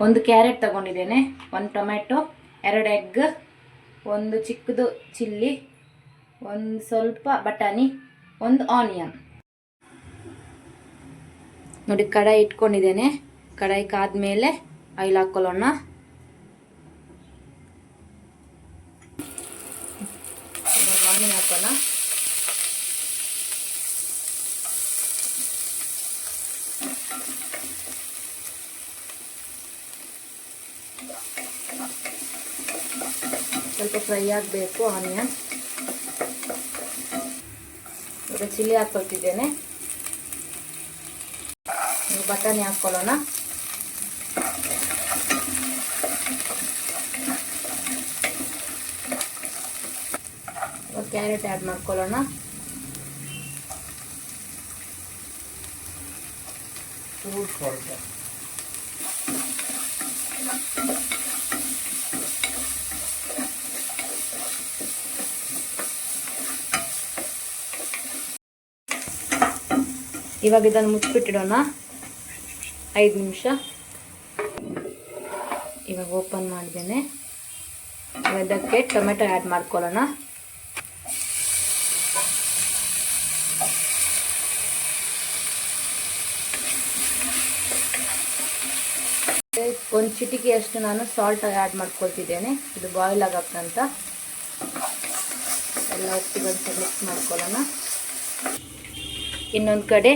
ಒಂದು ಕ್ಯಾರೆಟ್ ತಗೊಂಡಿದ್ದೇನೆ, ಒಂದು ಟೊಮೆಟೊ, 2 ಎಗ್, ಒಂದು ಚಿಕ್ಕದು ಚಿಲ್ಲಿ, ಒಂದು ಸ್ವಲ್ಪ ಬಟಾಣಿ, ಒಂದು ಆನಿಯನ್. ನೋಡಿ ಕಡಾಯಿ ಇಟ್ಕೊಂಡಿದ್ದೇನೆ. ಕಡಾಯಿ ಕಾದ್ಮೇಲೆ ಆಯಿಲ್ ಹಾಕೊಳ್ಳೋಣ. ಆನಿಯನ್ ಹಾಕೋಣ. ಸ್ವಲ್ಪ ಫ್ರೈ ಆಗಬೇಕು ಆನಿಯನ್. ಈಗ ಚಿಲ್ಲಿ ಹಾಕ್ಕೊಳ್ತಿದ್ದೇನೆ. ಬಟಾಣಿ ಹಾಕ್ಕೊಳ್ಳೋಣ. ಕ್ಯಾರೆಟ್ ಆ್ಯಡ್ ಮಾಡ್ಕೊಳ್ಳೋಣ. ಇವಾಗ ಇದನ್ನು ಮುಚ್ಚಿಬಿಟ್ಟಿಡೋಣ 5 ನಿಮಿಷ. ಇವಾಗ ಓಪನ್ ಮಾಡಿದ್ದೇನೆ. ಇದಕ್ಕೆ ಟೊಮೆಟೊ ಆ್ಯಡ್ ಮಾಡ್ಕೊಳ್ಳೋಣ. ಒಂದು ಚಿಟಿಕೆಯಷ್ಟು ನಾನು ಸಾಲ್ಟ್ ಆ್ಯಡ್ ಮಾಡ್ಕೊಳ್ತಿದ್ದೇನೆ. ಇದು ಬಾಯ್ಲ್ ಆಗಕ್ಕಂತ. ಎಲ್ಲ ಒಟ್ಟಿಗೆ ಮಿಕ್ಸ್ ಮಾಡ್ಕೊಳ್ಳೋಣ. ಇನ್ನೊಂದು ಕಡೆ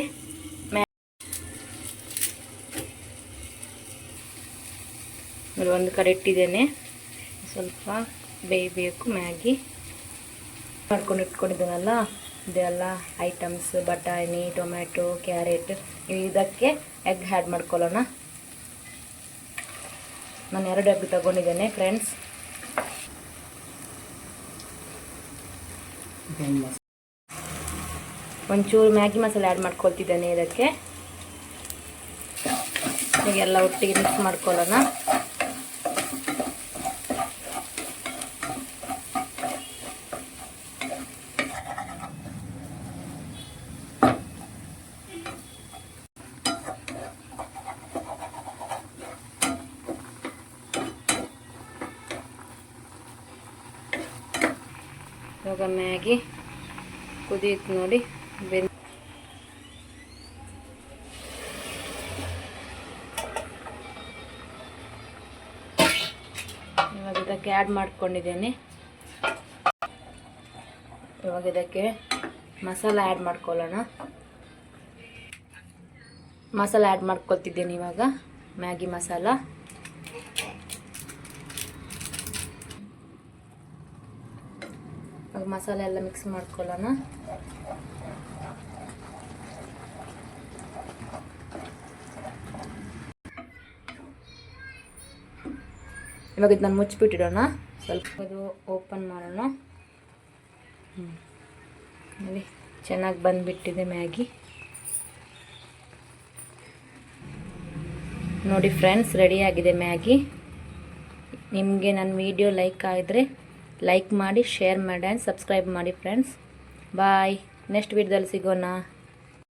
ಒಂದು ಕಡೆ ಇಟ್ಟಿದ್ದೇನೆ. ಸ್ವಲ್ಪ ಬೇಯಬೇಕು ಮ್ಯಾಗಿ. ಮಾಡ್ಕೊಂಡು ಇಟ್ಕೊಂಡಿದ್ದೇನಲ್ಲ, ಇದೆಲ್ಲ ಐಟಮ್ಸ್ ಬಟಾಣಿ, ಟೊಮೆಟೊ, ಕ್ಯಾರೆಟ್, ಇದಕ್ಕೆ ಎಗ್ ಆ್ಯಡ್ ಮಾಡ್ಕೊಳ್ಳೋಣ. ನಾನು 2 ಎಗ್ ತಗೊಂಡಿದ್ದೇನೆ ಫ್ರೆಂಡ್ಸ್. ಒಂಚೂರು ಮ್ಯಾಗಿ ಮಸಾಲೆ ಆ್ಯಡ್ ಮಾಡ್ಕೊಳ್ತಿದ್ದೇನೆ ಇದಕ್ಕೆ. ಹೀಗೆಲ್ಲ ಒಟ್ಟಿಗೆ ಮಿಕ್ಸ್ ಮಾಡ್ಕೊಳ್ಳೋಣ. ಇವಾಗ ಮ್ಯಾಗಿ ಕುದಿಯುತ್ತೆ ನೋಡಿ. ಇವಾಗ ಇದಕ್ಕೆ ಆ್ಯಡ್ ಮಾಡ್ಕೊಂಡಿದ್ದೇನೆ. ಇವಾಗ ಇದಕ್ಕೆ ಮಸಾಲ ಆ್ಯಡ್ ಮಾಡ್ಕೊಳ್ಳೋಣ. ಮಸಾಲ ಆ್ಯಡ್ ಮಾಡ್ಕೊಳ್ತಿದ್ದೇನೆ ಇವಾಗ. ಮ್ಯಾಗಿ ಮಸಾಲ. ಮಸಾಲೆ ಎಲ್ಲ ಮಿಕ್ಸ್ ಮಾಡ್ಕೊಳ್ಳೋಣ. ಇವಾಗ ಇದನ್ನ ಮುಚ್ಚಿಬಿಟ್ಟಿಡೋಣ. ಸ್ವಲ್ಪ ಅದು ಓಪನ್ ಮಾಡೋಣ. ನೋಡಿ ಚೆನ್ನಾಗಿ ಬಂದುಬಿಟ್ಟಿದೆ ಮ್ಯಾಗಿ. ನೋಡಿ ಫ್ರೆಂಡ್ಸ್, ರೆಡಿಯಾಗಿದೆ ಮ್ಯಾಗಿ. ನಿಮಗೆ ನನ್ನ ವಿಡಿಯೋ ಲೈಕ್ ಆಗಿದ್ರೆ ಲೈಕ್ ಮಾಡಿ, ಶೇರ್ ಮಾಡಿ ಆ್ಯಂಡ್ ಸಬ್ಸ್ಕ್ರೈಬ್ ಮಾಡಿ ಫ್ರೆಂಡ್ಸ್. ಬಾಯ್. ನೆಕ್ಸ್ಟ್ ವಿಡಿಯೋದಲ್ಲಿ ಸಿಗೋಣ.